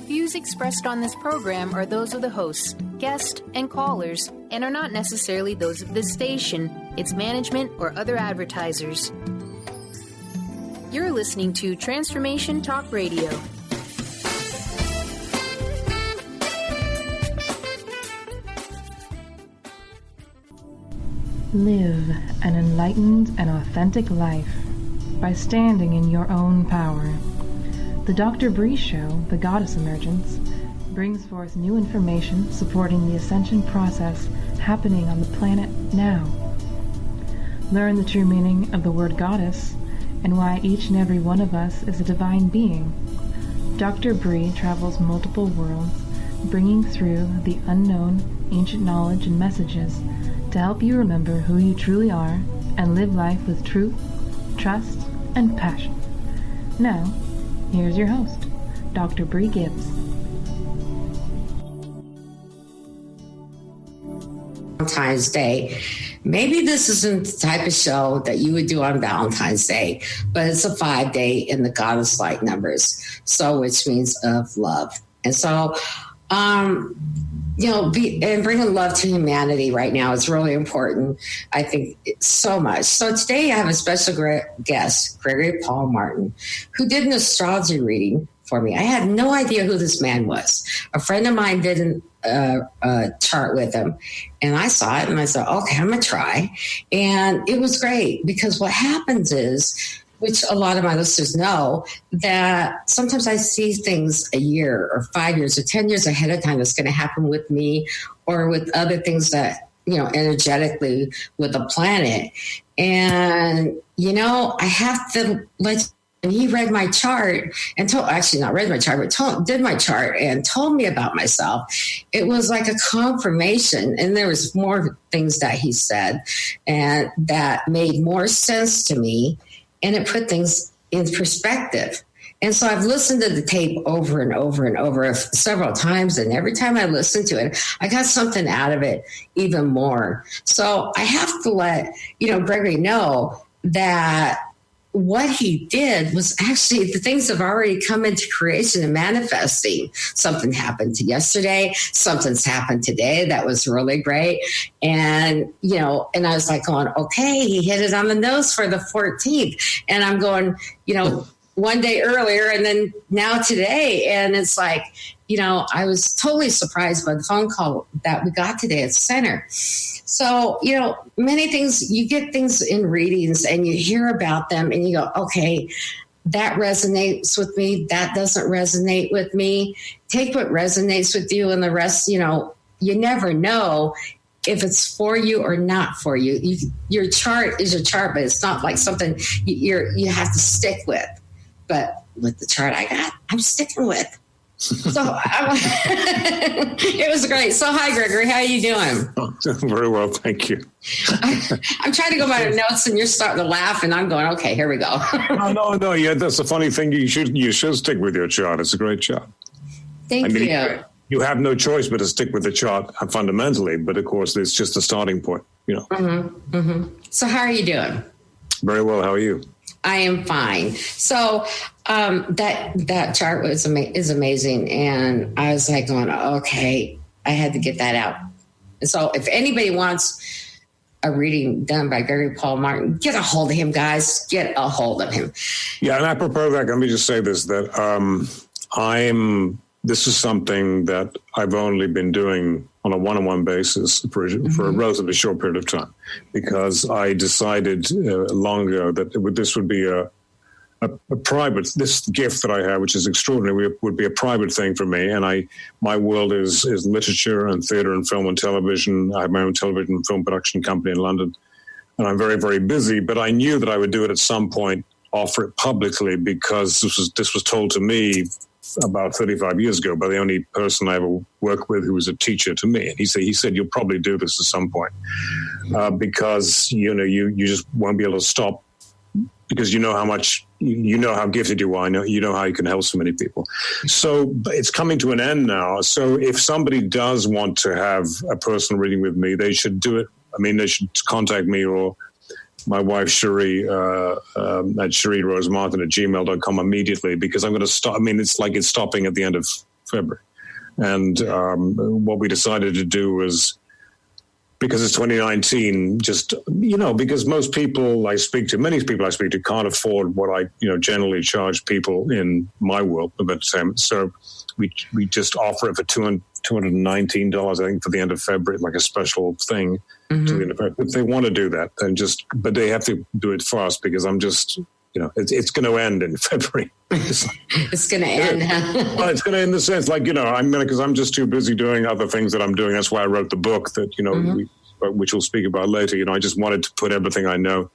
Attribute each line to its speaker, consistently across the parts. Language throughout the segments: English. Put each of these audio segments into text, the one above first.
Speaker 1: Views expressed on this program are those of the hosts, guests, and callers, and are not necessarily those of this station, its management, or other advertisers. You're listening to Transformation Talk Radio.
Speaker 2: Live an enlightened and authentic life by standing in your own power. The Dr. Bree Show, The Goddess Emergence, brings forth new information supporting the ascension process happening on the planet now. Learn the true meaning of the word goddess and why each and every one of us is a divine being. Dr. Bree travels multiple worlds, bringing through the unknown ancient knowledge and messages to help you remember who you truly are and live life with truth, trust, and passion. Now, here's your host, Dr. Bree Gibbs.
Speaker 3: Valentine's Day. Maybe this isn't the type of show that you would do on Valentine's Day, but it's a 5-day in the Goddess Light numbers, so which means of love. And so, and bringing love to humanity right now is really important. I think so much. So today I have a special guest, Gregory Paul Martin, who did an astrology reading for me. I had no idea who this man was. A friend of mine did a chart with him, and I saw it and I said, okay, I'm going to try. And it was great because what happens is, which a lot of my listeners know, that sometimes I see things a year or 5 years or 10 years ahead of time that's going to happen with me or with other things that, energetically with the planet. And, I have to let. And he read my chart and did my chart and told me about myself. It was like a confirmation. And there was more things that he said and that made more sense to me. And it put things in perspective. And so I've listened to the tape over and over and over several times. And every time I listen to it, I got something out of it even more. So I have to let, Gregory know that what he did was actually the things have already come into creation and manifesting. Something happened yesterday. Something's happened today. That was really great. And, and I was like going, okay, he hit it on the nose for the 14th. And I'm going, one day earlier and then now today. And it's like, I was totally surprised by the phone call that we got today at the center. So, many things, you get things in readings and you hear about them and you go, okay, that resonates with me. That doesn't resonate with me. Take what resonates with you and the rest, you never know if it's for you or not for you. Your chart is your chart, but it's not like something you have to stick with. But with the chart I got, I'm sticking with. So it was great. So hi, Gregory. How are you doing?
Speaker 4: Oh, very well, thank you.
Speaker 3: I'm trying to go by the notes, and you're starting to laugh, and I'm going, okay, here we go.
Speaker 4: No. Yeah, that's the funny thing. You should stick with your chart. It's a great chart.
Speaker 3: Thank you.
Speaker 4: You have no choice but to stick with the chart fundamentally, but of course, it's just a starting point.
Speaker 3: Mm-hmm, mm-hmm. So how are you doing?
Speaker 4: Very well. How are you?
Speaker 3: I am fine. So that chart is amazing. And I was like going, okay, I had to get that out. And so if anybody wants a reading done by Gregory Paul Martin, get a hold of him, guys. Get a hold of him.
Speaker 4: Yeah, and apropos of that, let me just say this, that this is something that I've only been doing on a one-on-one basis for a relatively short period of time, because I decided long ago that this would be a private, this gift that I have, which is extraordinary, would be a private thing for me. And my world is literature and theater and film and television. I have my own television and film production company in London, and I'm very, very busy. But I knew that I would do it at some point, offer it publicly, because this was told to me about 35 years ago by the only person I ever worked with who was a teacher to me. And he said, you'll probably do this at some point because, you just won't be able to stop, because you know how much, how gifted you are. You know how you can help so many people. So it's coming to an end now. So if somebody does want to have a personal reading with me, they should do it. I mean, they should contact me or my wife, Cherie, at CherieRoseMartin@gmail.com immediately, because I'm going to stop. I mean, it's like it's stopping at the end of February. And what we decided to do was, because it's 2019, just, because most people I speak to, many people I speak to can't afford what I, generally charge people in my world of entertainment. So we just offer it for $219, I think, for the end of February, like a special thing. To the end of February. If they want to do that, then but they have to do it fast, because I'm just, it's going to end in February.
Speaker 3: It's going to end.
Speaker 4: Well, it's going to end in the sense, because I'm just too busy doing other things that I'm doing. That's why I wrote the book that, which we'll speak about later. I just wanted to put everything I know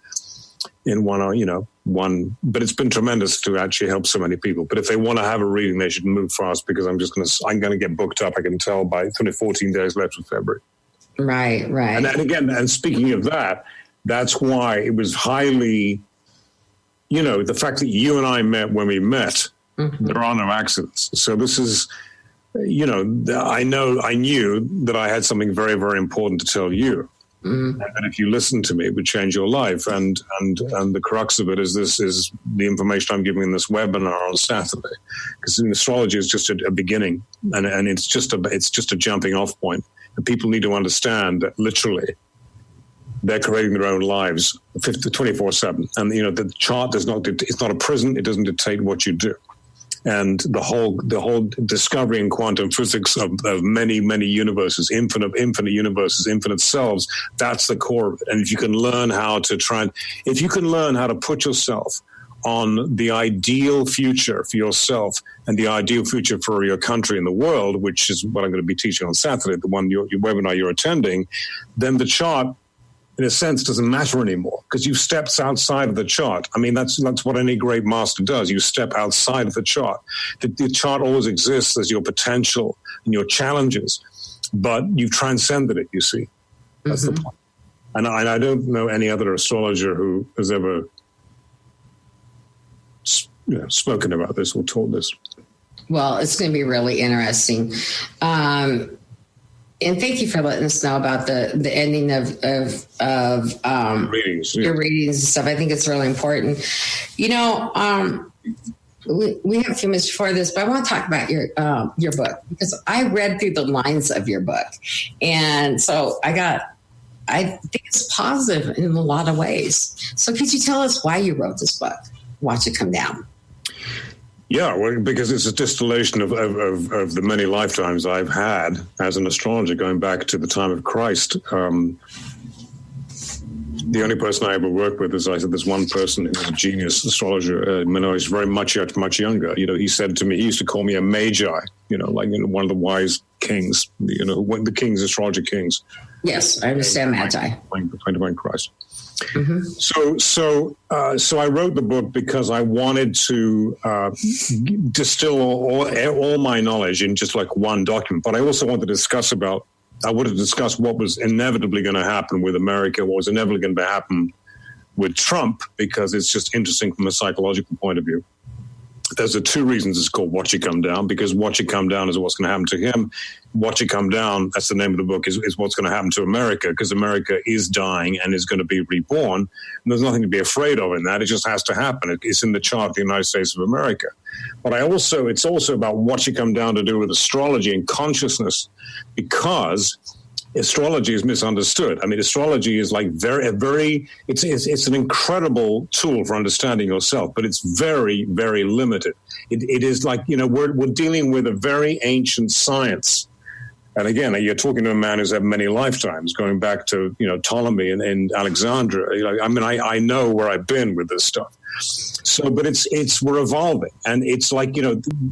Speaker 4: in one, but it's been tremendous to actually help so many people. But if they want to have a reading, they should move fast, because I'm going to get booked up. I can tell by 14 days left of February.
Speaker 3: Right.
Speaker 4: And again, and speaking of that, that's why it was highly, the fact that you and I met when we met, there are no accidents. So this is, I knew that I had something very, very important to tell you. And if you listen to me, it would change your life. And the crux of it is the information I'm giving in this webinar on Saturday, because astrology is just a beginning, and it's just a jumping off point. And people need to understand that literally they're creating their own lives 24/7. And the chart it's not a prison. It doesn't dictate what you do. And the whole discovery in quantum physics of many, many universes, infinite universes, infinite selves, that's the core of it. And if you can learn how to put yourself on the ideal future for yourself and the ideal future for your country and the world, which is what I'm going to be teaching on Saturday, the one your webinar you're attending, then the chart, in a sense, doesn't matter anymore, because you've stepped outside of the chart. I mean, that's what any great master does. You step outside of the chart. The chart always exists as your potential and your challenges, but you've transcended it, you see. That's the point. And I don't know any other astrologer who has ever spoken about this or taught this.
Speaker 3: Well, it's going to be really interesting. And thank you for letting us know about the ending of
Speaker 4: readings,
Speaker 3: your readings and stuff. I think it's really important. We have a few minutes before this, but I want to talk about your book, because I read through the lines of your book, and so I think it's positive in a lot of ways. So could you tell us why you wrote this book, Watch It Come Down?
Speaker 4: Yeah, well, because it's a distillation of the many lifetimes I've had as an astrologer, going back to the time of Christ. The only person I ever worked with, as I said, there's one person who's a genius astrologer. When I was very much younger, he said to me, he used to call me a magi, one of the wise kings, the kings, astrologer kings.
Speaker 3: Yes, I understand magi.
Speaker 4: When Christ. So I wrote the book because I wanted to distill all my knowledge in just like one document. But I also wanted to discuss what was inevitably going to happen with America, what was inevitably going to happen with Trump, because it's just interesting from a psychological point of view. There's the two reasons it's called Watch It Come Down, because Watch It Come Down is what's going to happen to him. Watch It Come Down, that's the name of the book, is what's going to happen to America, because America is dying and is going to be reborn. And there's nothing to be afraid of in that. It just has to happen. It's in the chart of the United States of America. But it's also about Watch It Come Down to do with astrology and consciousness, because astrology is misunderstood. I mean, astrology is like it's an incredible tool for understanding yourself, but it's very, very limited. It is like, we're dealing with a very ancient science. And again, you're talking to a man who's had many lifetimes, going back to, Ptolemy and Alexandria. I know where I've been with this stuff. So, but we're evolving, and it's like,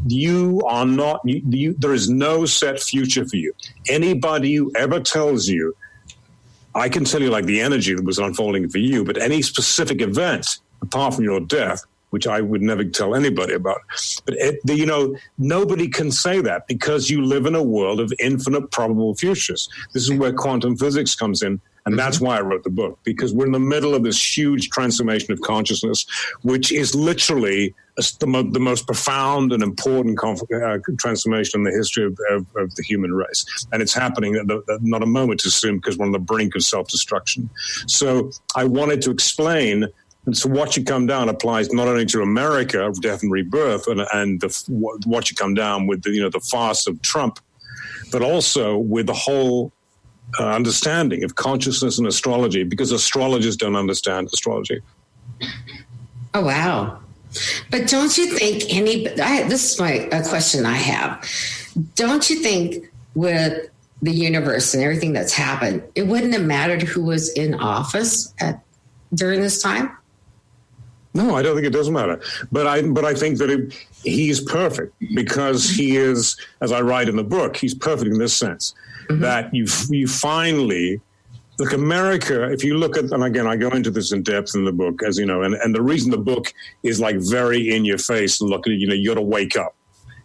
Speaker 4: you are not, there is no set future for you. Anybody who ever tells you, I can tell you like the energy that was unfolding for you, but any specific event apart from your death, which I would never tell anybody about. But, nobody can say that, because you live in a world of infinite probable futures. This is where quantum physics comes in. And that's why I wrote the book, because we're in the middle of this huge transformation of consciousness, which is literally the most profound and important transformation in the history of the human race. And it's happening at not a moment too soon, because we're on the brink of self-destruction. So I wanted to explain And so Watch It Come Down applies not only to America, death and rebirth, and Watch It Come Down with the farce of Trump, but also with the whole understanding of consciousness and astrology, because astrologers don't understand astrology.
Speaker 3: Oh, wow. But don't you think this is a question I have. Don't you think with the universe and everything that's happened, it wouldn't have mattered who was in office during this time?
Speaker 4: No, I don't think it does matter. But I think that he's perfect because he is, as I write in the book, he's perfect in this sense, that you finally, look, America, if you look at, and again, I go into this in depth in the book, as you know, and the reason the book is like very in your face and look at it, you got to wake up,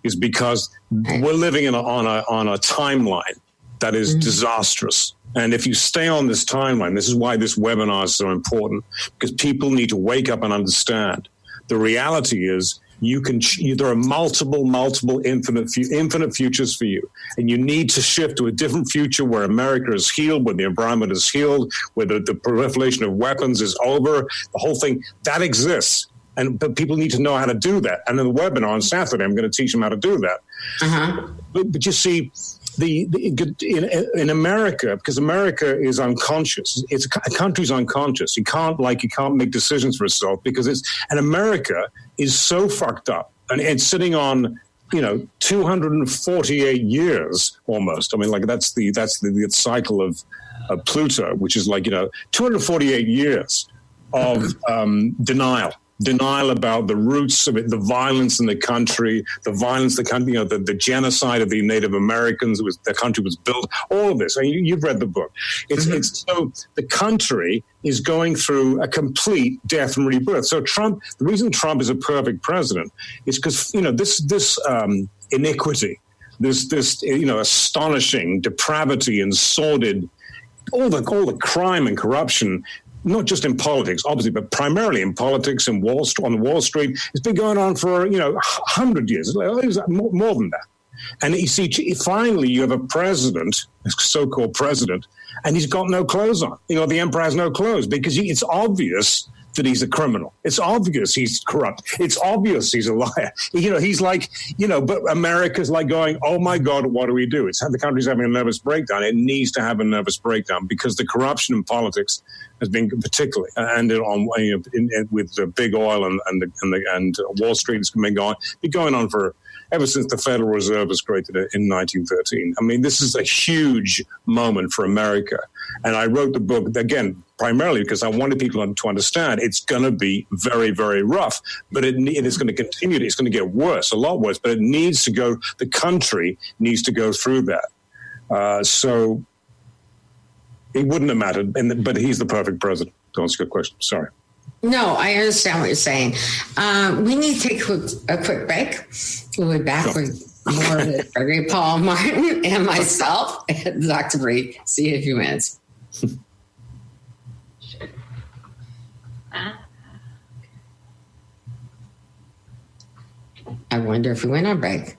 Speaker 4: is because we're living on a timeline that is disastrous. And if you stay on this timeline, this is why this webinar is so important, because people need to wake up and understand. The reality is there are multiple infinite futures for you. And you need to shift to a different future where America is healed, where the environment is healed, where the proliferation of weapons is over, the whole thing, that exists. But people need to know how to do that. And in the webinar on Saturday, I'm going to teach them how to do that. Uh-huh. But you see, in America, because America is unconscious, a country's unconscious. You can't make decisions for itself and America is so fucked up, and it's sitting on 248 years almost. I mean, like that's the cycle of Pluto, which is 248 years of denial about the roots of it, the violence in the country, the genocide of the Native Americans. The country was built. All of this. You've read the book. It's so the country is going through a complete death and rebirth. So the reason Trump is a perfect president is because this iniquity, this astonishing depravity and sordid, all the crime and corruption. Not just in politics, obviously, but primarily in politics and on Wall Street. It's been going on for 100 years, more than that. And you see, finally, you have a president, a so-called president, and he's got no clothes on. The emperor has no clothes because it's obvious that he's a criminal. It's obvious he's corrupt. It's obvious he's a liar. He's but America's like going, oh my God, what do we do? The country's having a nervous breakdown. It needs to have a nervous breakdown because the corruption in politics has been particularly, and with the big oil and Wall Street has been going on for ever since the Federal Reserve was created in 1913. I mean, this is a huge moment for America. And I wrote the book, again, primarily because I wanted people to understand it's going to be very, very rough, but it is going to continue. It's going to get worse, a lot worse, but the country needs to go through that. So it wouldn't have mattered, but he's the perfect president. To answer your question. Sorry.
Speaker 3: No, I understand what you're saying. We need to take a quick break. We'll be back with more with Gregory Paul Martin and myself, Dr. Bree. See you in a few minutes. I wonder if we went on break.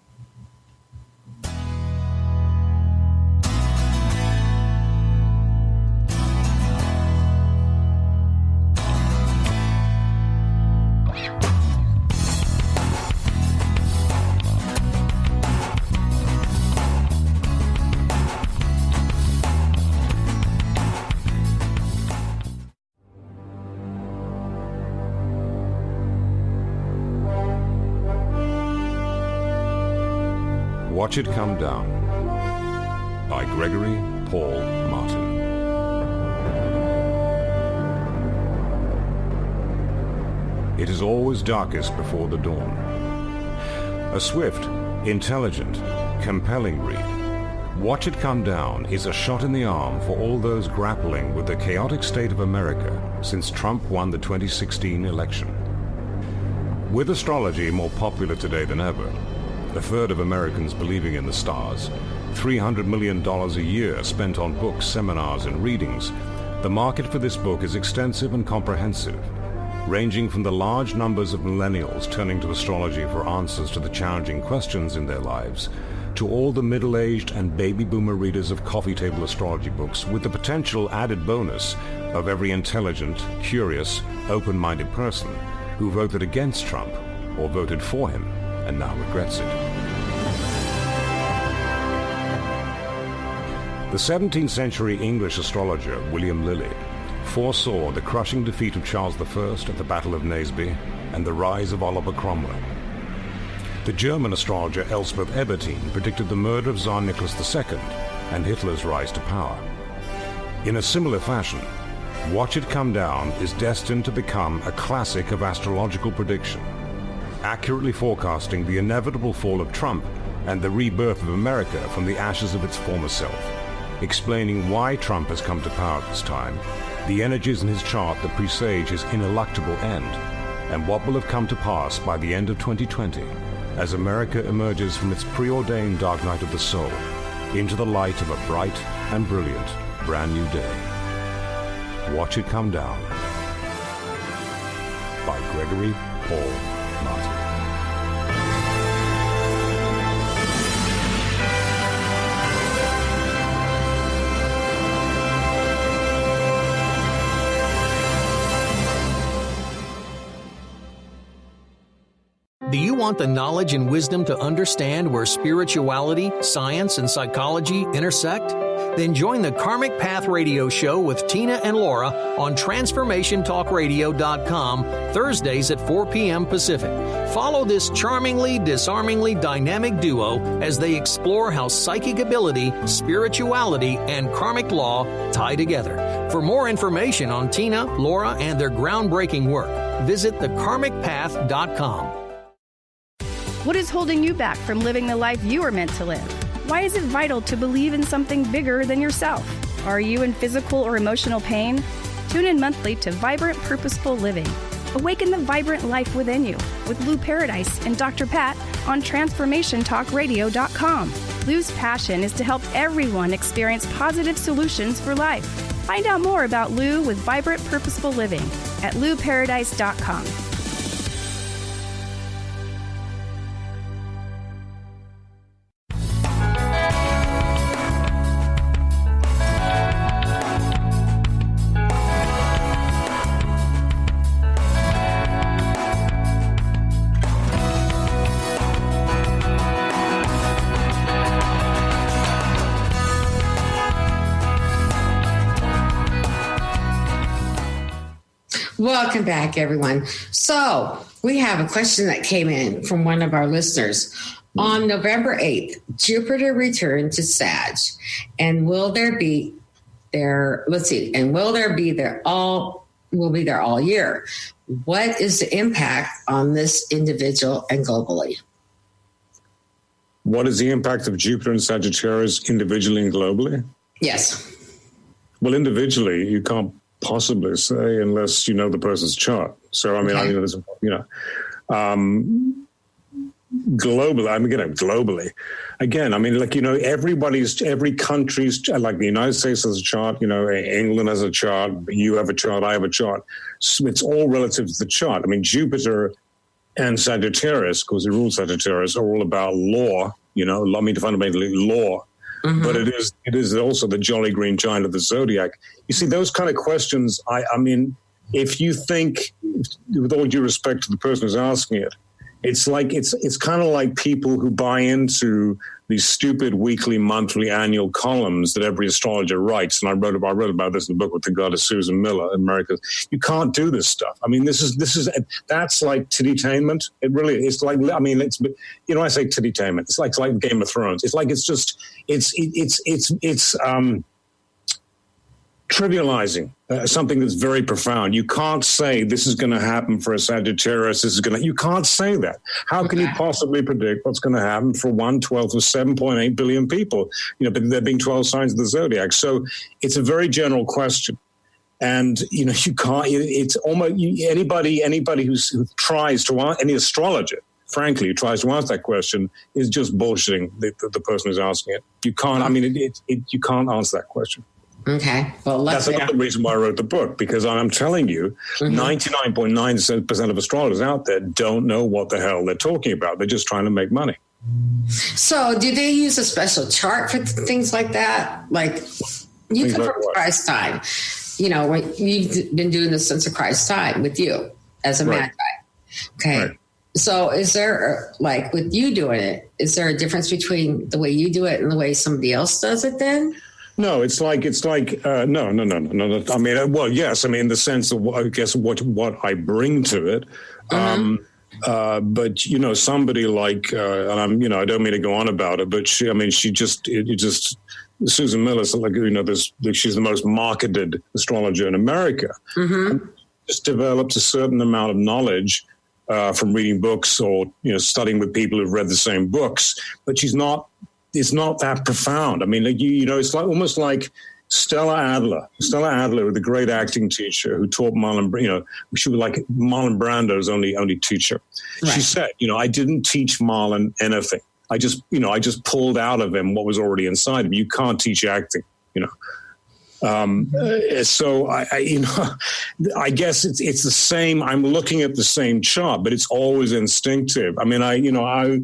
Speaker 5: Watch It Come Down by Gregory Paul Martin. It is always darkest before the dawn. A swift, intelligent, compelling read, Watch It Come Down is a shot in the arm for all those grappling with the chaotic state of America since Trump won the 2016 election. With astrology more popular today than ever, a third of Americans believing in the stars, $300 million a year spent on books, seminars, and readings, the market for this book is extensive and comprehensive, ranging from the large numbers of millennials turning to astrology for answers to the challenging questions in their lives, to all the middle-aged and baby boomer readers of coffee table astrology books, with the potential added bonus of every intelligent, curious, open-minded person who voted against Trump or voted for him and now regrets it. The 17th century English astrologer William Lilly foresaw the crushing defeat of Charles I at the Battle of Naseby and the rise of Oliver Cromwell. The German astrologer Elspeth Ebertin predicted the murder of Tsar Nicholas II and Hitler's rise to power. In a similar fashion, Watch It Come Down is destined to become a classic of astrological prediction, accurately forecasting the inevitable fall of Trump and the rebirth of America from the ashes of its former self, explaining why Trump has come to power at this time, the energies in his chart that presage his ineluctable end, and what will have come to pass by the end of 2020 as America emerges from its preordained dark night of the soul into the light of a bright and brilliant brand new day. Watch It Come Down by Gregory Paul Martin.
Speaker 6: Do you want the knowledge and wisdom to understand where spirituality, science, and psychology intersect? Then join the Karmic Path Radio Show with Tina and Laura on TransformationTalkRadio.com Thursdays at 4 p.m. Pacific. Follow this charmingly, disarmingly dynamic duo as they explore how psychic ability, spirituality, and karmic law tie together. For more information on Tina, Laura, and their groundbreaking work, visit thekarmicpath.com.
Speaker 7: What is holding you back from living the life you are meant to live? Why is it vital to believe in something bigger than yourself? Are you in physical or emotional pain? Tune in monthly to Vibrant Purposeful Living. Awaken the vibrant life within you with Lou Paradise and Dr. Pat on TransformationTalkRadio.com. Lou's passion is to help everyone experience positive solutions for life. Find out more about Lou with Vibrant Purposeful Living at LouParadise.com.
Speaker 3: Welcome back, everyone. So we have a question that came in from one of our listeners. On November 8th, Jupiter returned to Sag, and will be there all year? What is the impact on this individual and globally?
Speaker 4: What is the impact of Jupiter and Sagittarius individually and globally?
Speaker 3: Yes.
Speaker 4: Well, individually, you can't possibly say unless you know the person's chart. So, globally, every country's, like the United States has a chart, England has a chart, you have a chart, I have a chart. So it's all relative to the chart. I mean, Jupiter and Sagittarius, because he rules Sagittarius, are all about law, fundamentally law. Mm-hmm. But it is also the jolly green giant of the zodiac. You see, those kind of questions, I mean, if you think, with all due respect to the person who's asking it, it's kind of like people who buy into these stupid weekly, monthly, annual columns that every astrologer writes. And I wrote about this in the book with the goddess Susan Miller, America. You can't do this stuff. I mean, that's like tittytainment. It really is. Like, I mean, I say tittytainment. It's like Game of Thrones. It's like, it's trivializing something that's very profound. You can't say this is going to happen for a Sagittarius. You can't say that. How can you possibly predict what's going to happen for 1/12 of 7.8 billion people? But there being 12 signs of the zodiac. So it's a very general question. And, you can't, it's almost anybody who tries to, any astrologer, frankly, who tries to answer that question is just bullshitting the person who's asking it. You can't, you can't answer that question.
Speaker 3: Okay. Well,
Speaker 4: that's another reason why I wrote the book, because I'm telling you, 99.9% of astrologers out there don't know what the hell they're talking about. They're just trying to make money.
Speaker 3: So do they use a special chart for things like that? Like you come from Christ's time, when you've been doing this since Christ's time with you as a magi. Okay. Right. So is there, like with you doing it, is there a difference between the way you do it and the way somebody else does it then?
Speaker 4: No, it's like no. I mean, well, yes. I mean, in the sense of, I guess, what I bring to it. But somebody like, and I don't mean to go on about it, but she just Susan Miller, she's the most marketed astrologer in America. Just developed a certain amount of knowledge from reading books or studying with people who've read the same books, but it's not that profound. I mean, it's like almost like Stella Adler, the great acting teacher who taught Marlon, she was like Marlon Brando's only teacher. Right. She said, I didn't teach Marlon anything. I just pulled out of him what was already inside him. You can't teach acting, So I guess it's the same. I'm looking at the same chart, but it's always instinctive. I mean, I,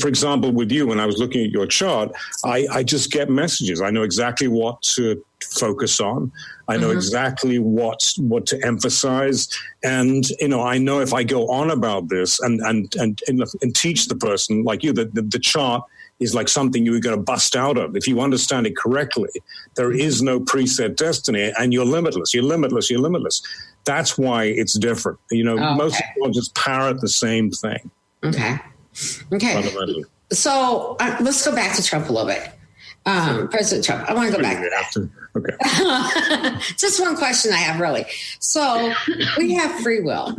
Speaker 4: for example, with you, when I was looking at your chart, I just get messages. I know exactly what to focus on. I know exactly what to emphasize. And, I know if I go on about this and teach the person like you, the chart is like something you're going to bust out of. If you understand it correctly, there is no preset destiny and you're limitless. You're limitless. That's why it's different. Most people just parrot the same thing.
Speaker 3: Okay. So let's go back to Trump a little bit. President Trump. I want to go back to that.
Speaker 4: Okay.
Speaker 3: Just one question I have, really. So we have free will.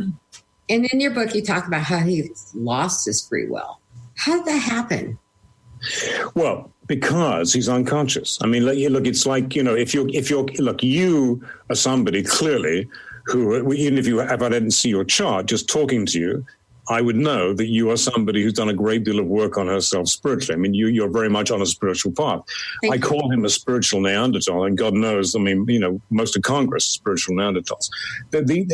Speaker 3: And in your book, you talk about how he lost his free will. How did that happen?
Speaker 4: Well, because he's unconscious. I mean, look, it's like, you are somebody clearly who, even if I didn't see your chart, just talking to you, I would know that you are somebody who's done a great deal of work on herself spiritually. I mean, you're very much on a spiritual path. I call him a spiritual Neanderthal, and God knows, I mean, most of Congress is spiritual Neanderthals.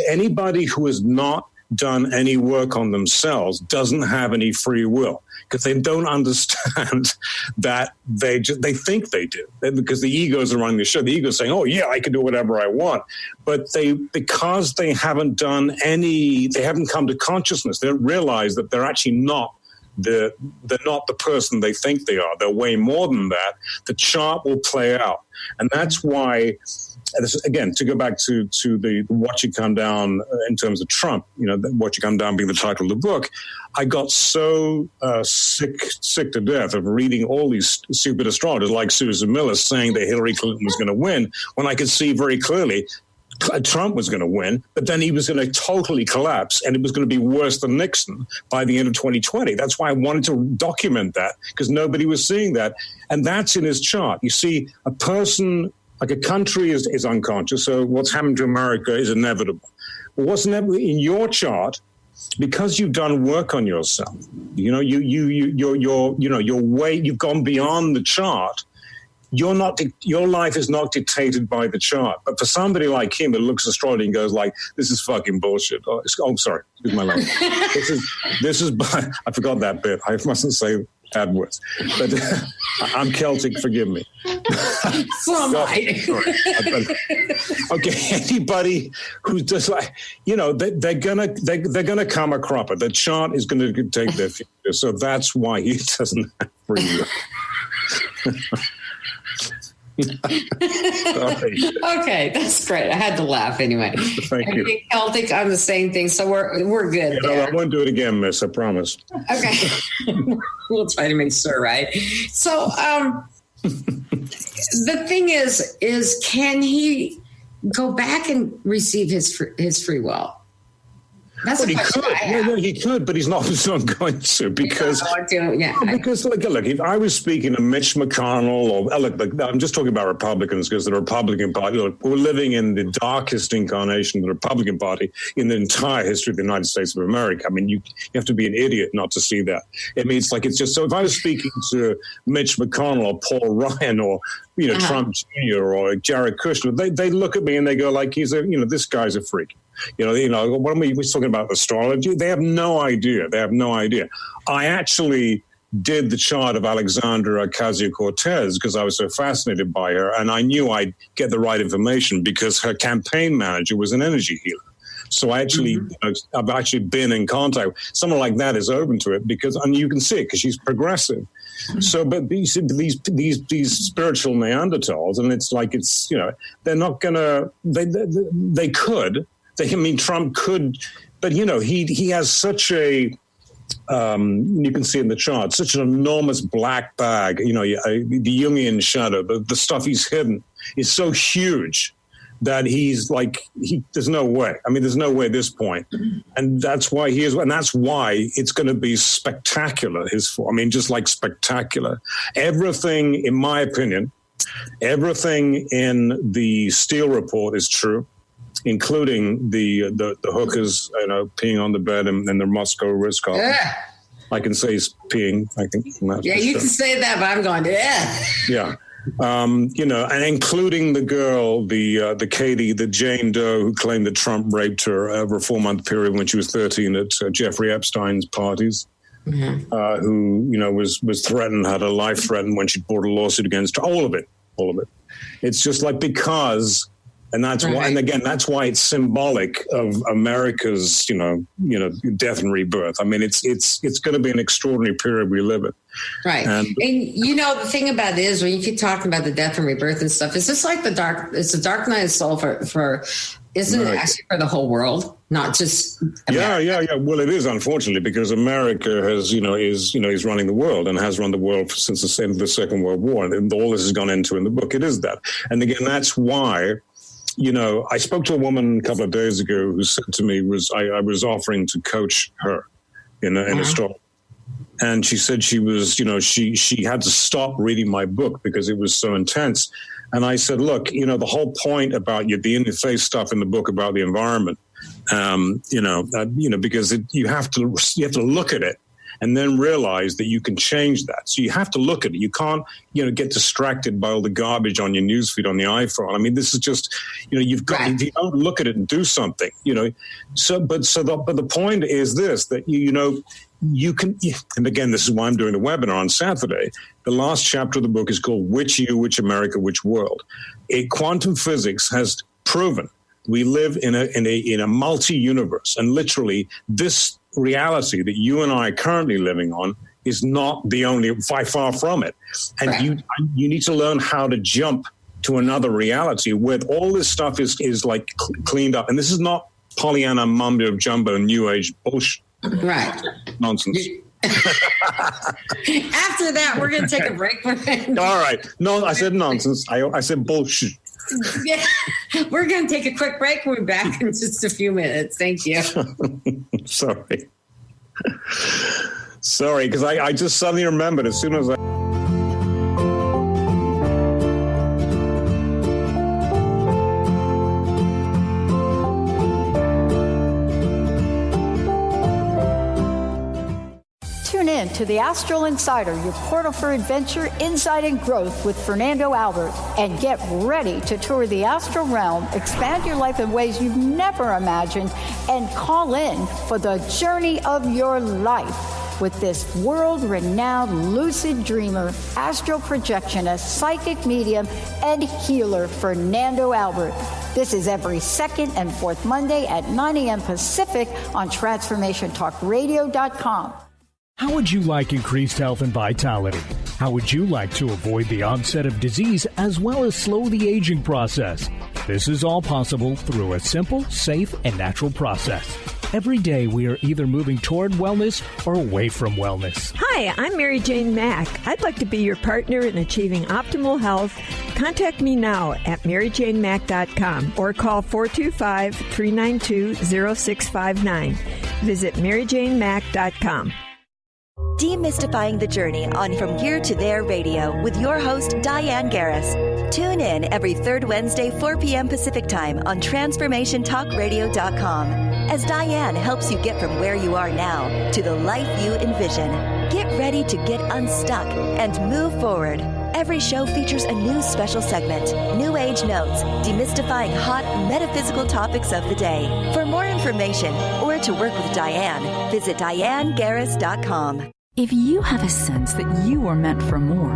Speaker 4: Anybody who has not done any work on themselves doesn't have any free will, because they don't understand that they think they do, because the egos are running the show. The ego is saying, "Oh yeah, I can do whatever I want," but because they haven't done any, they haven't come to consciousness. They don't realize that they're actually not. They're not the person they think they are. They're way more than that. The chart will play out, and that's why. Again, to go back to the Watch It Come Down in terms of Trump, Watch It Come Down being the title of the book, I got so sick to death of reading all these stupid astrologers like Susan Miller saying that Hillary Clinton was going to win, when I could see very clearly Trump was going to win, but then he was going to totally collapse, and it was going to be worse than Nixon by the end of 2020. That's why I wanted to document that, because nobody was seeing that. And that's in his chart. You see, a person... Like a country is unconscious, so what's happened to America is inevitable. But what's inevitable in your chart, because you've done work on yourself, you've gone beyond the chart. Your life is not dictated by the chart. But for somebody like him that looks at astrology and goes like, "This is fucking bullshit." Oh, sorry, excuse my language. This is. I forgot that bit. I mustn't say bad words, but I'm Celtic. Forgive me.
Speaker 3: So am I.
Speaker 4: Okay, anybody who's just like, they're gonna come a cropper. The chart is gonna take their future, so that's why he doesn't have free will.
Speaker 3: Okay, that's great. I had to laugh anyway.
Speaker 4: Thank you.
Speaker 3: Celtic, I'm the same thing, so we're good.
Speaker 4: I won't do it again, miss. I promise.
Speaker 3: Okay, we'll try to make sure, right? So, the thing is, can he go back and receive his free will? That's
Speaker 4: he could. He could, but he's not going to, because because look, if I was speaking to Mitch McConnell or I'm just talking about Republicans, because the Republican Party, we're living in the darkest incarnation of the Republican Party in the entire history of the United States of America. I mean, you have to be an idiot not to see that. I mean, it's just so. If I was speaking to Mitch McConnell or Paul Ryan or Trump Jr. or Jared Kushner, they look at me and they go like, this guy's a freak. What are we talking about astrology? They have no idea. I actually did the chart of Alexandra Ocasio-Cortez because I was so fascinated by her, and I knew I'd get the right information because her campaign manager was an energy healer. So I've actually been in contact. Someone like that is open to it and you can see it because she's progressive. So, but these spiritual Neanderthals, and it's like they're not gonna. They could. Trump could, but he has such a. You can see in the chart such an enormous black bag. The Jungian shadow, the stuff he's hidden is so huge that there's no way. There's no way at this point. And that's why and that's why it's going to be spectacular, just like spectacular. Everything, in my opinion, everything in the Steele report is true, including the hookers, peeing on the bed and the Moscow Ritz-Carlton. Yeah. I can say he's peeing, I think.
Speaker 3: Yeah, you can say that, but I'm going,
Speaker 4: Yeah. And including the girl, the Katie, the Jane Doe, who claimed that Trump raped her over a 4-month period when she was 13 at Jeffrey Epstein's parties, who was threatened, had her life threatened when she brought a lawsuit against her. All of it. It's just like because. And that's why, and again, that's why it's symbolic of America's, death and rebirth. It's going to be an extraordinary period we live in.
Speaker 3: Right. And the thing about it is when you keep talking about the death and rebirth and stuff, it's just like it's the dark night of the soul for isn't it actually for the whole world, not just America?
Speaker 4: Yeah. Well, it is, unfortunately, because America has, is running the world and has run the world since the end of the Second World War. And all this has gone into in the book. It is that. And again, that's why. I spoke to a woman a couple of days ago who said to me, I was offering to coach her in a store. And she said she was, she had to stop reading my book because it was so intense. And I said, look, the whole point about the in-your-face stuff in the book about the environment, because you have to look at it and then realize that you can change that. So you have to look at it. You can't, get distracted by all the garbage on your newsfeed on the iPhone. This is just, you've got, if you don't look at it and do something, but the point is this, that, you can, and again, this is why I'm doing the webinar on Saturday. The last chapter of the book is called Which You, Which America, Which World. Quantum physics has proven we live in a multi-universe, and literally this reality that you and I are currently living on is not the only, far from it. And you need to learn how to jump to another reality where all this stuff is cleaned up. And this is not Pollyanna mumbo jumbo New Age bullshit.
Speaker 3: Right.
Speaker 4: Nonsense.
Speaker 3: After that, we're going to take a break.
Speaker 4: All right. No, I said nonsense. I said bullshit.
Speaker 3: Yeah, we're going to take a quick break. We'll be back in just a few minutes. Thank you. Sorry, because I just suddenly remembered as soon as I...
Speaker 8: Tune in to the Astral Insider, your portal for adventure, insight, and growth with Fernando Albert. And get ready to tour the astral realm, expand your life in ways you've never imagined, and call in for the journey of your life with this world-renowned lucid dreamer, astral projectionist, psychic medium, and healer, Fernando Albert. This is every second and fourth Monday at 9 a.m. Pacific on TransformationTalkRadio.com.
Speaker 9: How would you like increased health and vitality? How would you like to avoid the onset of disease as well as slow the aging process? This is all possible through a simple, safe, and natural process. Every day we are either moving toward wellness or away from wellness.
Speaker 10: Hi, I'm Mary Jane Mack. I'd like to be your partner in achieving optimal health. Contact me now at maryjanemack.com or call 425-392-0659. Visit maryjanemack.com.
Speaker 11: Demystifying the Journey on From Here to There Radio with your host, Diane Garris. Tune in every third Wednesday, 4 p.m. Pacific Time on TransformationTalkRadio.com as Diane helps you get from where you are now to the life you envision. Get ready to get unstuck and move forward. Every show features a new special segment, New Age Notes, demystifying hot metaphysical topics of the day. For more information or to work with Diane, visit DianeGarris.com.
Speaker 12: If you have a sense that you are meant for more,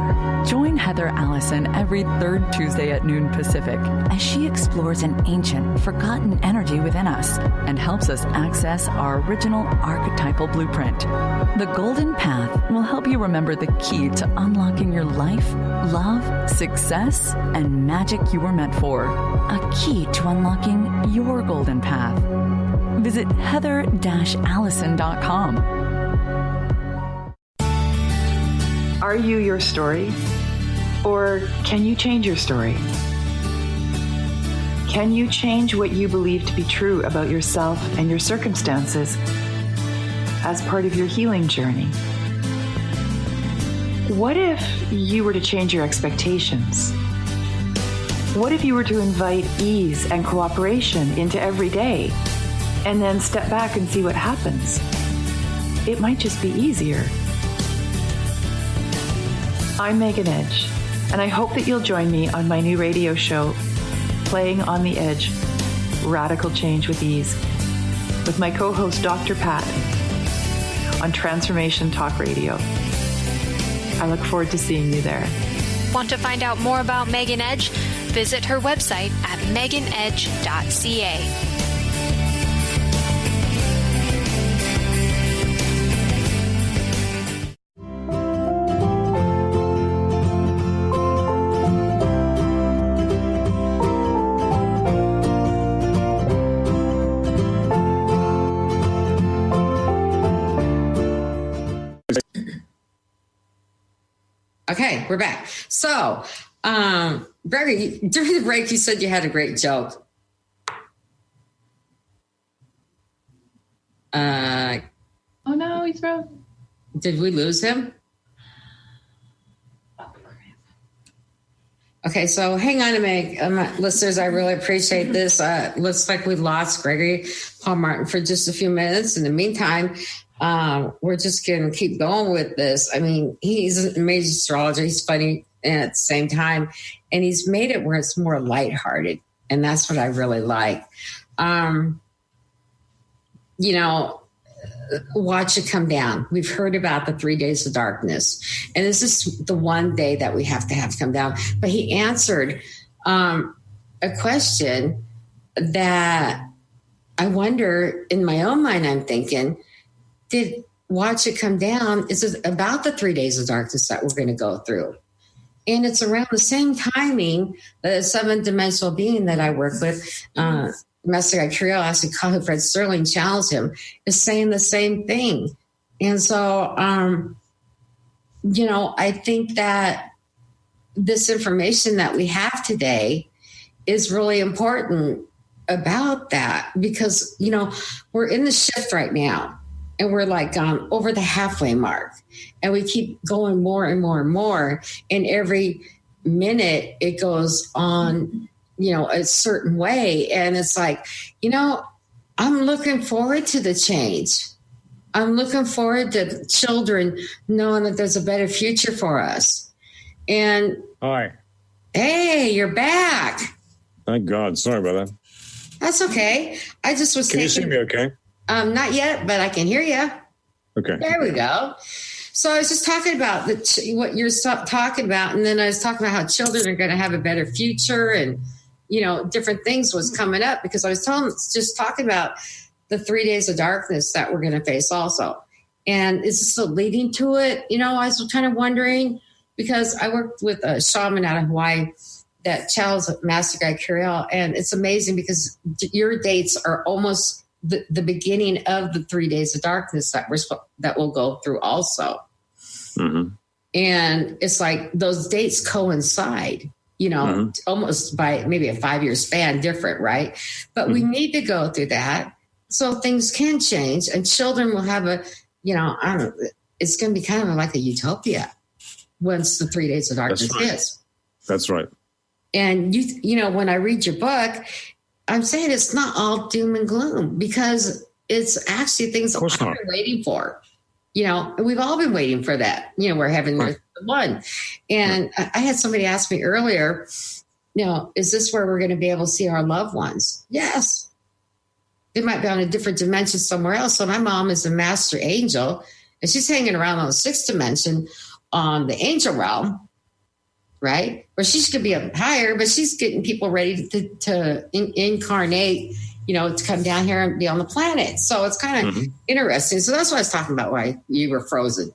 Speaker 12: join Heather Allison every third Tuesday at noon Pacific as she explores an ancient, forgotten energy within us and helps us access our original archetypal blueprint. The Golden Path will help you remember the key to unlocking your life, love, success, and magic you were meant for. A key to unlocking your golden path. Visit heather-allison.com.
Speaker 13: Are you your story? Or can you change your story? Can you change what you believe to be true about yourself and your circumstances as part of your healing journey? What if you were to change your expectations? What if you were to invite ease and cooperation into every day and then step back and see what happens? It might just be easier. I'm Megan Edge, and I hope that you'll join me on my new radio show, Playing on the Edge, Radical Change with Ease, with my co-host Dr. Pat on Transformation Talk Radio. I look forward to seeing you there.
Speaker 14: Want to find out more about Megan Edge? Visit her website at meganedge.ca.
Speaker 3: Okay, we're back. So, Gregory, during the break, you said you had a great joke.
Speaker 2: Oh no, he's frozen.
Speaker 3: Did we lose him? Okay, so hang on a minute, listeners. I really appreciate this. Looks like we lost Gregory Paul Martin for just a few minutes. In the meantime, we're just going to keep going with this. I mean, he's an amazing astrologer. He's funny at the same time, and he's made it where it's more lighthearted, and that's what I really like. Watch it come down. We've heard about the 3 days of darkness, and this is the one day that we have to have come down. But he answered a question that I wonder in my own mind, I'm thinking, did watch it come down? Is it about the 3 days of darkness that we're going to go through? And it's around the same timing, the seventh dimensional being that I work with, Master Guy Curiel, actually called Fred Sterling, challenged him, is saying the same thing. And so, I think that this information that we have today is really important about that because, we're in the shift right now. And we're like over the halfway mark, and we keep going more and more and more. And every minute it goes on, a certain way. And it's like, I'm looking forward to the change. I'm looking forward to children knowing that there's a better future for us. And
Speaker 4: hi,
Speaker 3: hey, you're back.
Speaker 4: Thank God. Sorry about that.
Speaker 3: That's okay. I just was.
Speaker 4: Can you see me? Okay.
Speaker 3: Not yet, but I can hear you.
Speaker 4: Okay.
Speaker 3: There we go. So I was just talking about what you're talking about. And then I was talking about how children are going to have a better future and, different things was coming up because I was just talking about the 3 days of darkness that we're going to face also. And is this still leading to it? I was kind of wondering because I worked with a shaman out of Hawaii that channels Master Guy Curiel. And it's amazing because your dates are almost the beginning of the 3 days of darkness that we'll go through also.
Speaker 4: Mm-hmm.
Speaker 3: And it's like those dates coincide, almost by maybe a 5-year span different, right? But we need to go through that so things can change and children will have it's going to be kind of like a utopia once the 3 days of darkness hits.
Speaker 4: That's right.
Speaker 3: And when I read your book, I'm saying it's not all doom and gloom because it's actually things that I've been waiting for. We've all been waiting for that. We're having the one. And I had somebody ask me earlier, is this where we're going to be able to see our loved ones? Yes. They might be on a different dimension somewhere else. So my mom is a master angel And she's hanging around on the sixth dimension on the angel realm, right? Where she's going to be up higher, but she's getting people ready to incarnate, to come down here and be on the planet. So it's kind of interesting. So that's what I was talking about, why you were frozen.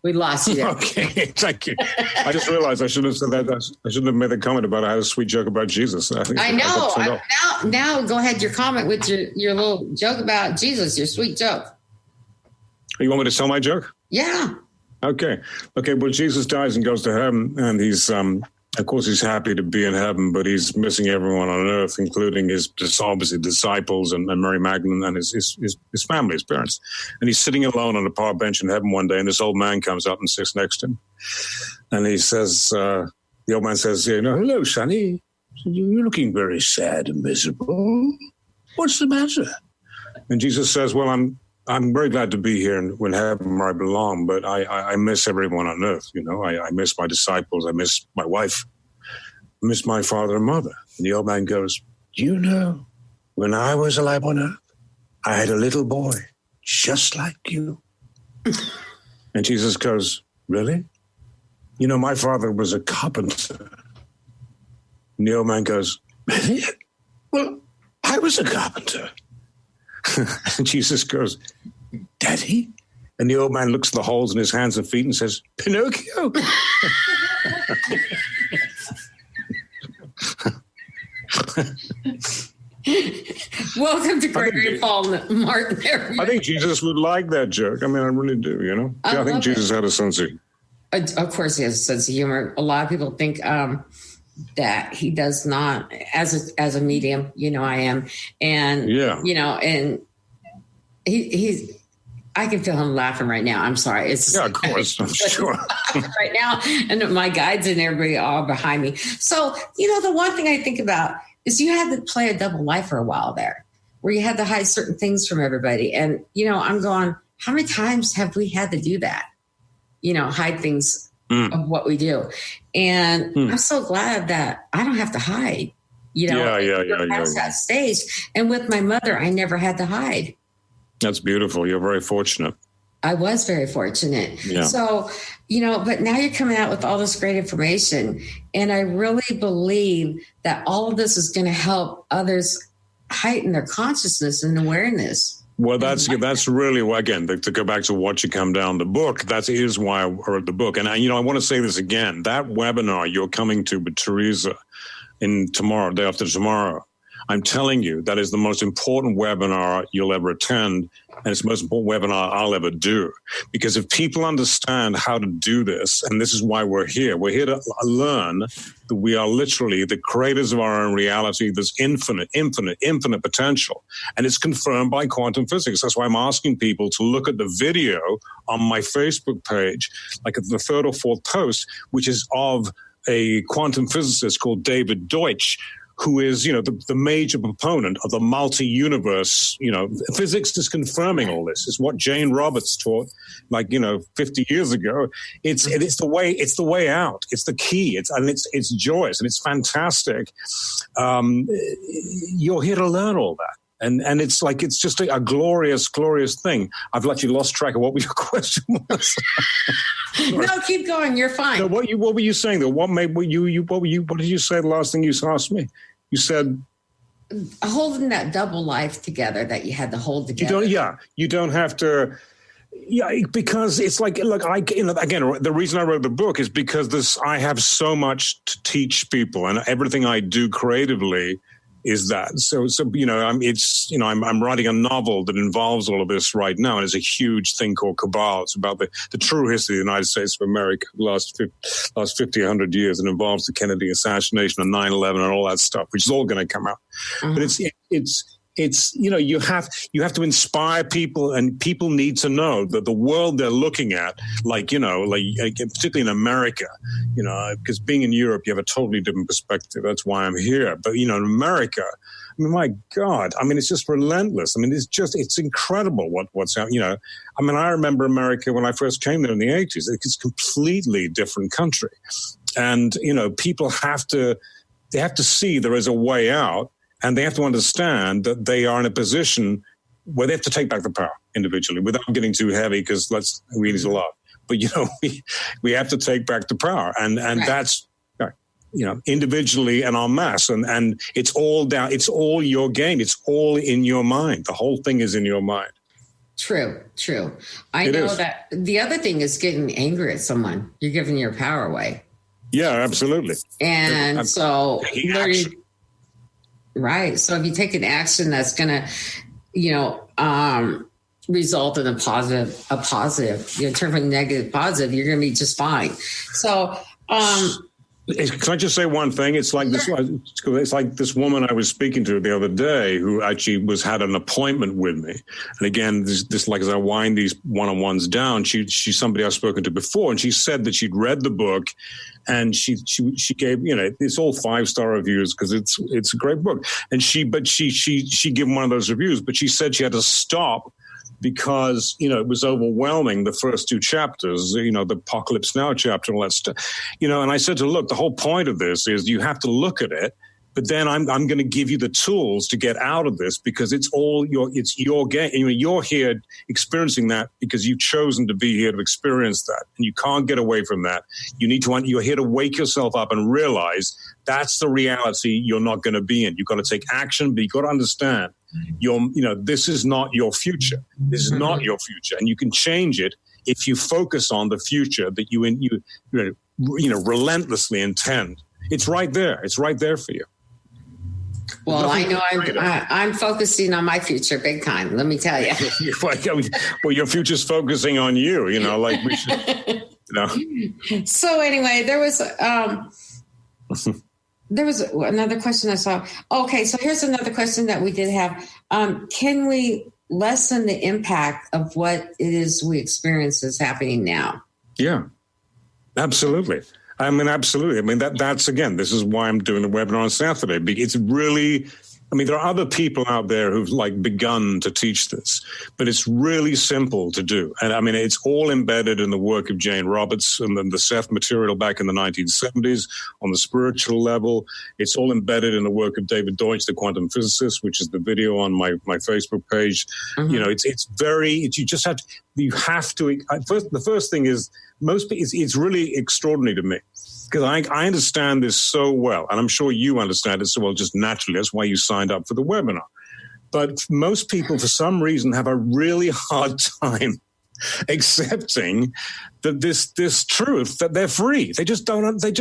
Speaker 3: We lost you there.
Speaker 4: Okay, thank you. I just realized I shouldn't have said that. I shouldn't have made the comment about I had a sweet joke about Jesus.
Speaker 3: I know. Now go ahead, your comment with your little joke about Jesus, your sweet joke.
Speaker 4: You want me to tell my joke?
Speaker 3: Yeah.
Speaker 4: Okay. Well, Jesus dies and goes to heaven, and he's, of course, he's happy to be in heaven, but he's missing everyone on earth, including his obviously disciples and Mary Magdalene and his family, his parents. And he's sitting alone on a park bench in heaven one day, and this old man comes up and sits next to him. And he says, the old man says, hello, Sonny. You're looking very sad and miserable. What's the matter? And Jesus says, well, I'm very glad to be here in heaven where I belong, but I miss everyone on earth. I miss my disciples. I miss my wife. I miss my father and mother. And the old man goes, when I was alive on earth, I had a little boy just like you. And Jesus goes, really? My father was a carpenter. And the old man goes, really? Well, I was a carpenter. And Jesus goes, Daddy? And the old man looks at the holes in his hands and feet and says, Pinocchio.
Speaker 3: Welcome to Gregory Paul Martin.
Speaker 4: I think Jesus would like that joke. I mean, I really do, I think Jesus had a sense of humor.
Speaker 3: Of course he has a sense of humor. A lot of people think that he does not, as a medium, I am. And, and he's, I can feel him laughing right now. I'm sorry.
Speaker 4: Of course, I'm sure.
Speaker 3: Right now. And my guides and everybody are behind me. So, the one thing I think about is you had to play a double life for a while there, where you had to hide certain things from everybody. And, I'm going, how many times have we had to do that? Hide things of what we do. And I'm so glad that I don't have to hide, past that stage. And with my mother, I never had to hide.
Speaker 4: That's beautiful. You're very fortunate.
Speaker 3: I was very fortunate.
Speaker 4: Yeah.
Speaker 3: So, but now you're coming out with all this great information. And I really believe that all of this is going to help others heighten their consciousness and awareness.
Speaker 4: Well, that's really, again, to go back to Watch It Come Down, the book, that is why I wrote the book. And, I want to say this again, that webinar you're coming to with Teresa day after tomorrow, I'm telling you, that is the most important webinar you'll ever attend, and it's the most important webinar I'll ever do. Because if people understand how to do this, and this is why we're here to learn that we are literally the creators of our own reality. There's infinite potential. And it's confirmed by quantum physics. That's why I'm asking people to look at the video on my Facebook page, like at the third or fourth post, which is of a quantum physicist called David Deutsch, who is, the major proponent of the multi-universe. Physics is confirming all this. It's what Jane Roberts taught, 50 years ago. It's the way out. It's the key. It's joyous and it's fantastic. You're here to learn all that. And it's just a glorious, glorious thing. I've actually lost track of what your question was.
Speaker 3: No, keep going. You're fine.
Speaker 4: So what were you saying though? What did you say the last thing you asked me? You said
Speaker 3: holding that double life together that you had to hold together.
Speaker 4: You don't have to. Yeah, because it's again, the reason I wrote the book is because I have so much to teach people, and everything I do creatively is that. So I'm writing a novel that involves all of this right now, and it's a huge thing called Cabal. It's about the true history of the United States of America, the last 50, 100 years, and involves the Kennedy assassination and 9/11 and all that stuff, which is all going to come out. Mm-hmm. But you have to inspire people, and people need to know that the world they're looking at, particularly in America, because being in Europe, you have a totally different perspective. That's why I'm here. But, in America, my God, it's just relentless. It's incredible what's happening. I remember America when I first came there in the 80s. It's a completely different country. And, people have to see there is a way out. And they have to understand that they are in a position where they have to take back the power. individually without getting too heavy, because we need a lot. But, we have to take back the power. And right. That's, individually and en masse. And it's all your game. It's all in your mind. The whole thing is in your mind.
Speaker 3: True. I know that the other thing is getting angry at someone. You're giving your power away.
Speaker 4: Yeah, absolutely.
Speaker 3: And so learning, right. So if you take an action that's going to, result in a positive, turn from negative to positive, you're going to be just fine. So,
Speaker 4: can I just say one thing? It's like this. It's like this woman I was speaking to the other day who actually had an appointment with me. And again, this like as I wind these one-on-ones down, she's somebody I've spoken to before, and she said that she'd read the book, and she gave it's all 5-star reviews because it's a great book. And she gave one of those reviews, but she said she had to stop because, it was overwhelming, the first 2 chapters, the Apocalypse Now chapter and all that stuff. And I said to her, look, the whole point of this is you have to look at it, but then I'm going to give you the tools to get out of this, because it's your game. You're here experiencing that because you've chosen to be here to experience that, and you can't get away from that. You're here to wake yourself up and realize that's the reality you're not going to be in. You've got to take action, but you've got to understand this is not your future. This is not your future, and you can change it if you focus on the future that you relentlessly intend. It's right there. It's right there for you.
Speaker 3: Well, I know I'm focusing on my future big time. Let me tell you.
Speaker 4: Well, your future's focusing on you. Like we should.
Speaker 3: So anyway, there was another question I saw. Okay, so here's another question that we did have. Can we lessen the impact of what it is we experience is happening now?
Speaker 4: Yeah, absolutely. Absolutely. That's again, this is why I'm doing the webinar on Saturday. It's really, there are other people out there who've begun to teach this, but it's really simple to do. And it's all embedded in the work of Jane Roberts and then the Seth material back in the 1970s on the spiritual level. It's all embedded in the work of David Deutsch, the quantum physicist, which is the video on my Facebook page. Mm-hmm. The first thing is, it's really extraordinary to me, because I understand this so well, and I'm sure you understand it so well just naturally. That's why you signed up for the webinar. But most people, for some reason, have a really hard time accepting that this truth, that they're free. They just don't. They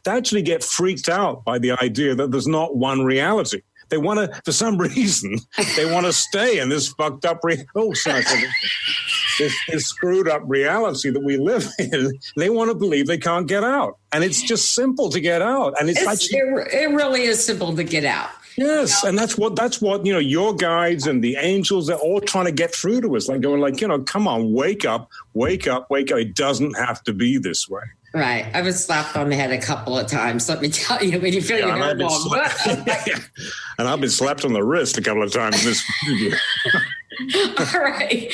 Speaker 4: actually get freaked out by the idea that there's not one reality. They want to, for some reason, they want to stay in this fucked up, this screwed up reality that we live in. They want to believe they can't get out. And it's just simple to get out. And
Speaker 3: it really is simple to get out.
Speaker 4: Yes. And that's what, your guides and the angels are all trying to get through to us. Come on, wake up. It doesn't have to be this way.
Speaker 3: Right. I've been slapped on the head a couple of times. Let me tell you, when you feel your hair long.
Speaker 4: And I've been slapped on the wrist a couple of times in this video.
Speaker 3: All right.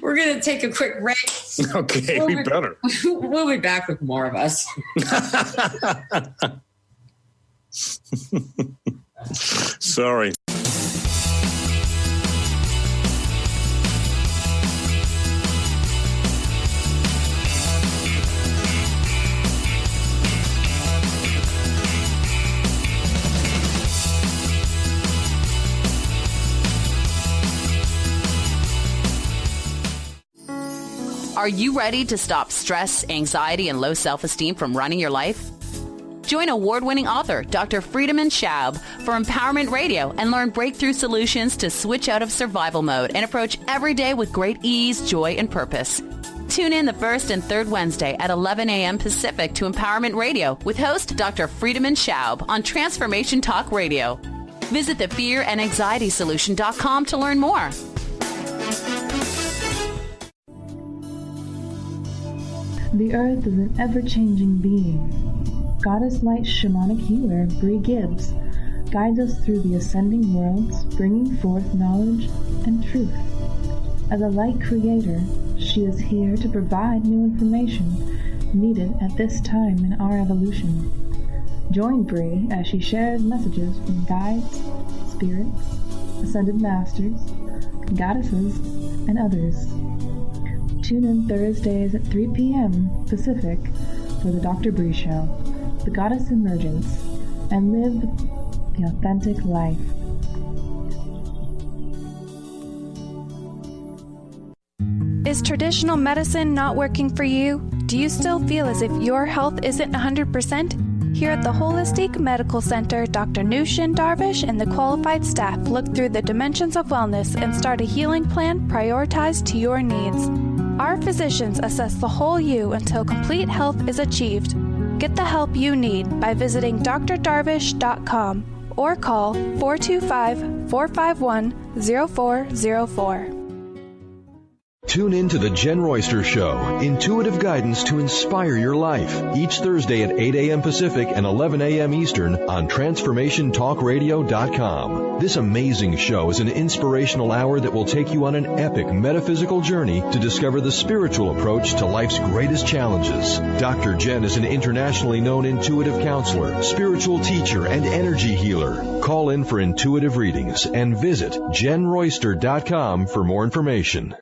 Speaker 3: We're going to take a quick break.
Speaker 4: Okay, we better.
Speaker 3: We'll be back with more of us.
Speaker 4: Sorry.
Speaker 15: Are you ready to stop stress, anxiety, and low self-esteem from running your life? Join award-winning author Dr. Friedemann Schaub for Empowerment Radio and learn breakthrough solutions to switch out of survival mode and approach every day with great ease, joy, and purpose. Tune in the first and third Wednesday at 11 a.m. Pacific to Empowerment Radio with host Dr. Friedemann Schaub on Transformation Talk Radio. Visit thefearandanxietysolution.com to learn more.
Speaker 2: The earth is an ever-changing being. Goddess Light shamanic healer Bree Gibbs guides us through the ascending worlds, bringing forth knowledge and truth. As a light creator, she is here to provide new information needed at this time in our evolution. Join Bree as she shares messages from guides, spirits, ascended masters, goddesses, and others. Tune in Thursdays at 3 p.m. Pacific for The Dr. Bree Show, The Goddess Emergence, and live the authentic life.
Speaker 16: Is traditional medicine not working for you? Do you still feel as if your health isn't 100%? Here at the Holistic Medical Center, Dr. Nushin Darvish and the qualified staff look through the dimensions of wellness and start a healing plan prioritized to your needs. Our physicians assess the whole you until complete health is achieved. Get the help you need by visiting drdarvish.com or call 425-451-0404.
Speaker 17: Tune in to The Jen Royster Show, intuitive guidance to inspire your life, each Thursday at 8 a.m. Pacific and 11 a.m. Eastern on TransformationTalkRadio.com. This amazing show is an inspirational hour that will take you on an epic metaphysical journey to discover the spiritual approach to life's greatest challenges. Dr. Jen is an internationally known intuitive counselor, spiritual teacher, and energy healer. Call in for intuitive readings and visit JenRoyster.com for more information.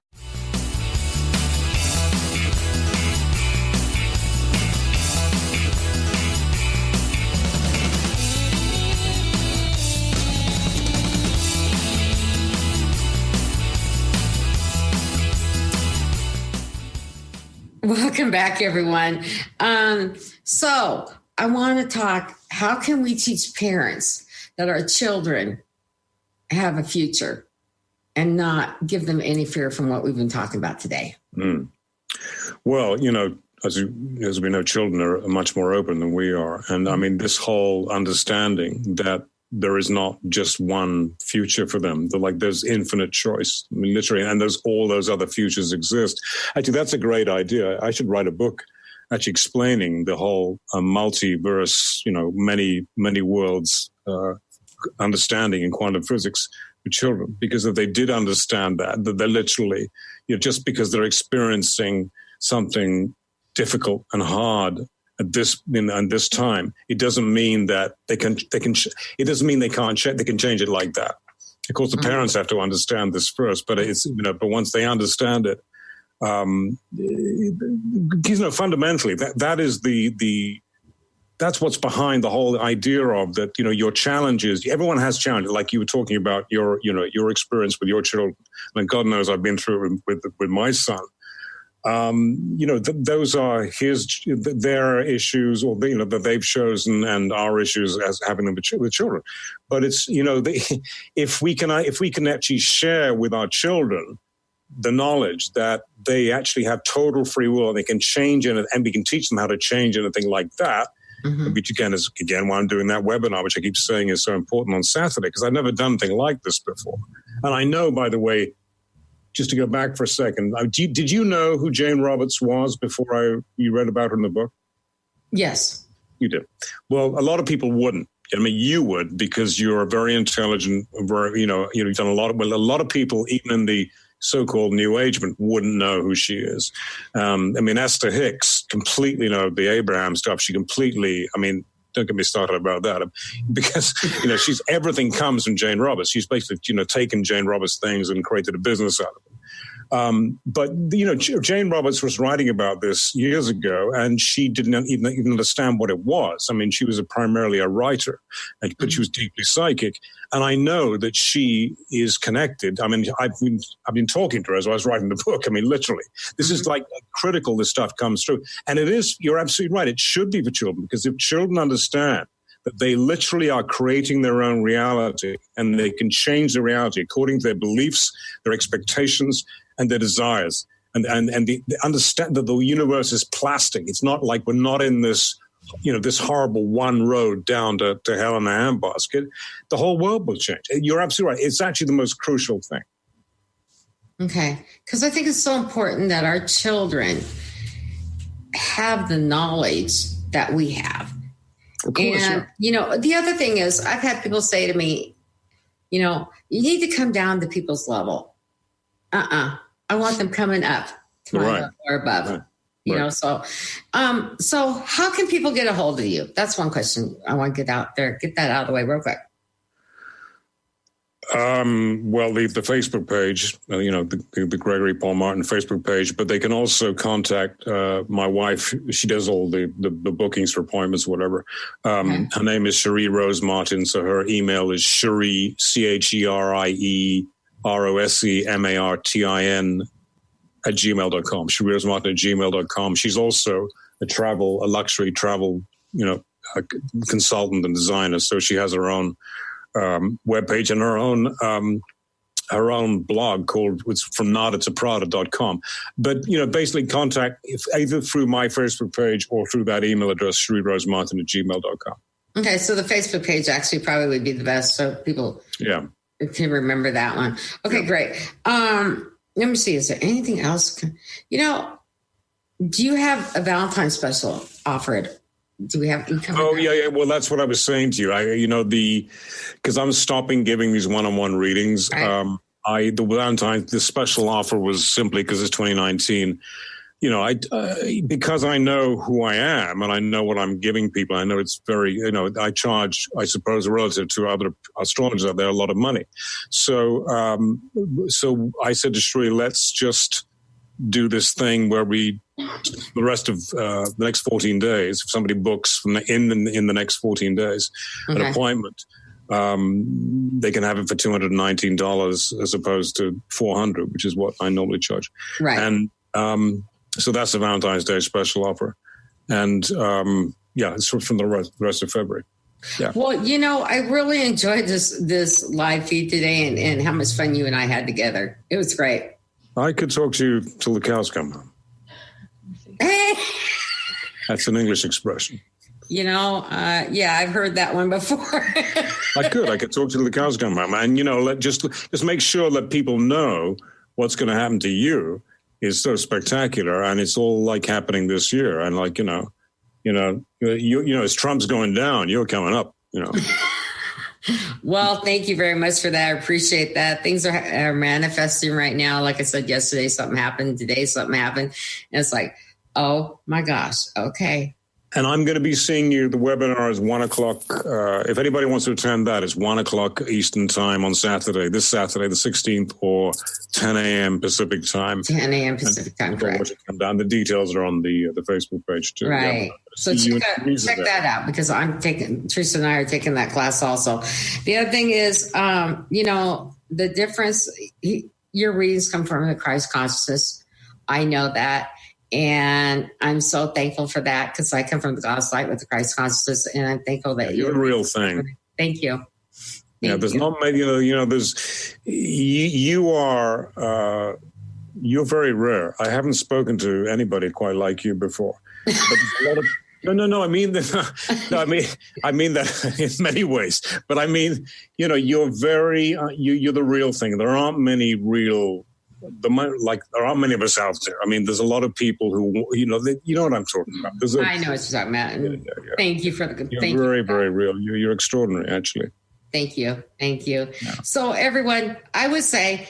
Speaker 3: Welcome back, everyone. So I want to talk, how can we teach parents that our children have a future and not give them any fear from what we've been talking about today?
Speaker 4: Well, you know, as we know, children are much more open than we are. And I mean, this whole understanding that there is not just one future for them. There's infinite choice. I mean, literally, and there's all those other futures exist. Actually, that's a great idea. I should write a book actually explaining the whole multiverse, you know, many worlds understanding in quantum physics for children. Because if they did understand that they're literally, you know, just because they're experiencing something difficult and hard at this time, it doesn't mean that they can. It doesn't mean they can't change. They can change it like that. Of course, the parents have to understand this first, but it's, you know, but once they understand it, you know, fundamentally, that is that's what's behind the whole idea of that. You know, your challenges. Everyone has challenges. Like you were talking about your experience with your children, and God knows I've been through it with my son. You know, those are their issues, or, you know, that they've chosen, and our issues as having them with children. But it's, you know, if we can actually share with our children the knowledge that they actually have total free will and they can change it, and we can teach them how to change anything like that. Mm-hmm. Which again why I'm doing that webinar, which I keep saying is so important on Saturday, because I've never done anything like this before. And I know, by the way, just to go back for a second, did you know who Jane Roberts was before you read about her in the book?
Speaker 3: Yes.
Speaker 4: You did. Well, a lot of people wouldn't. I mean, you would, because you're very intelligent, you've done a lot of people, even in the so-called New Age, wouldn't know who she is. I mean, Esther Hicks, completely, you know, the Abraham stuff, she completely, I mean, don't get me started about that, because, you know, everything comes from Jane Roberts. She's basically, you know, taken Jane Roberts things and created a business out of it. But, you know, Jane Roberts was writing about this years ago, and she didn't even understand what it was. I mean, she was primarily a writer, but she was deeply psychic. And I know that she is connected. I mean, I've been talking to her as I was writing the book. I mean, literally, this is like critical. This stuff comes through, and it is. You're absolutely right. It should be for children, because if children understand that they literally are creating their own reality, and they can change the reality according to their beliefs, their expectations, and their desires, and the understand that the universe is plastic. It's not like we're not in this, you know, this horrible one road down to hell in a handbasket. The whole world will change. You're absolutely right. It's actually the most crucial thing.
Speaker 3: Okay. Because I think it's so important that our children have the knowledge that we have.
Speaker 4: Of course,
Speaker 3: and, you know, the other thing is, I've had people say to me, you know, you need to come down to people's level. I want them coming up to my level or above. Right. You know, so how can people get a hold of you? That's one question I want to get out there. Get that out of the way real quick.
Speaker 4: Well, the Facebook page, the Gregory Paul Martin Facebook page, but they can also contact my wife. She does all the bookings for appointments, whatever. Her name is Cherie Rose Martin, so her email is Cherie, CherieRoseMartin @gmail.com. CherieRoseMartin@gmail.com. She's also a luxury travel, a consultant and designer, so she has her own webpage and her own blog called from nada to prada.com. But, basically contact either through my Facebook page or through that email address, CherieRoseMartin@gmail.com.
Speaker 3: Okay, so the Facebook page actually probably would be the best, so people can remember that one. Okay, great. Let me see, is there anything else? Do you have a Valentine's special offered? Do we have?
Speaker 4: Yeah. Well, that's what I was saying to you. Because I'm stopping giving these one-on-one readings. Right. The Valentine's, the special offer was simply because it's 2019. Because I know who I am and I know what I'm giving people. I know it's very, I charge, I suppose, relative to other astrologers out there, a lot of money. So I said to Cherie, let's just do this thing where the rest of the next 14 days, if somebody books in the next 14 days an appointment, they can have it for $219 as opposed to $400, which is what I normally charge.
Speaker 3: Right.
Speaker 4: And so that's the Valentine's Day special offer. And it's from the rest of February. Yeah.
Speaker 3: Well, I really enjoyed this live feed today and how much fun you and I had together. It was great.
Speaker 4: I could talk to you till the cows come home. That's an English expression.
Speaker 3: I've heard that one before.
Speaker 4: I could talk to you till the cows come home. And, just make sure that people know what's going to happen to you is so spectacular. And it's all like happening this year. And like, as Trump's going down, you're coming up,
Speaker 3: Well, thank you very much for that. I appreciate that. Things are manifesting right now. Like I said, yesterday something happened. Today something happened. And it's like, oh my gosh. Okay.
Speaker 4: And I'm going to be seeing you. The webinar is 1:00. If anybody wants to attend that, it's 1:00 Eastern time on this Saturday, the 16th, or 10 a.m. Pacific time.
Speaker 3: 10 a.m. Pacific time, correct.
Speaker 4: Come down. The details are on the Facebook page too.
Speaker 3: Right. So check that out because Teresa and I are taking that class also. The other thing is, the difference, your readings come from the Christ consciousness. I know that. And I'm so thankful for that because I come from the God's light with the Christ consciousness, and I'm thankful that
Speaker 4: you're the real thing.
Speaker 3: Thank you.
Speaker 4: There's not many. There's you're very rare. I haven't spoken to anybody quite like you before. But there's a lot of no. I mean that. I mean that in many ways. But I mean, you're very. You're the real thing. There aren't many real. There aren't many of us out there. I mean, there's a lot of people who, you know what I'm talking about.
Speaker 3: I know what you're talking about. Yeah. Thank you for the.
Speaker 4: You're very, very real. You're extraordinary, actually.
Speaker 3: Thank you. Yeah. So, everyone, I would say,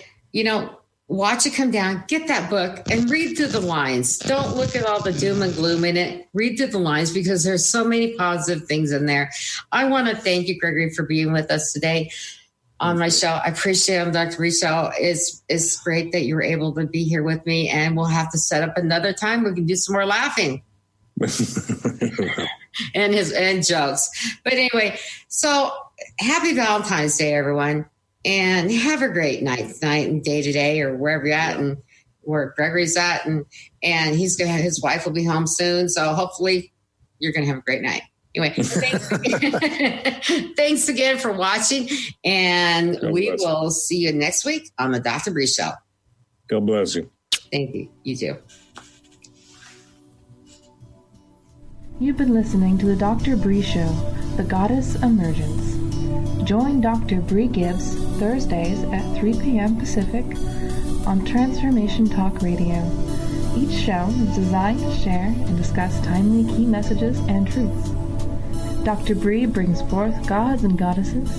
Speaker 3: watch it come down, get that book, and read through the lines. Don't look at all the doom and gloom in it. Read through the lines because there's so many positive things in there. I want to thank you, Gregory, for being with us today on my show. I appreciate it, Dr. Brichot. It's great that you were able to be here with me, and we'll have to set up another time. We can do some more laughing and jokes. But anyway, so happy Valentine's Day, everyone, and have a great night and day to day, or wherever you're at and where Gregory's at, and his wife will be home soon. So hopefully you're going to have a great night. Anyway, thanks again for watching, and we will see you next week on the Dr. Bree Show.
Speaker 4: God bless you.
Speaker 3: Thank you. You too.
Speaker 2: You've been listening to the Dr. Bree Show, The Goddess Emergence. Join Dr. Bree Gibbs Thursdays at 3 p.m. Pacific on Transformation Talk Radio. Each show is designed to share and discuss timely key messages and truths. Dr. Bree brings forth gods and goddesses,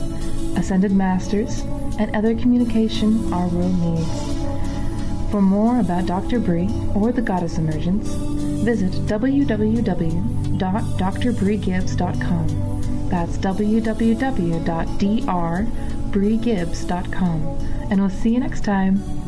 Speaker 2: ascended masters, and other communication our world needs. For more about Dr. Bree or the Goddess Emergence, visit www.drbreegibbs.com. That's www.drbreegibbs.com. And we'll see you next time.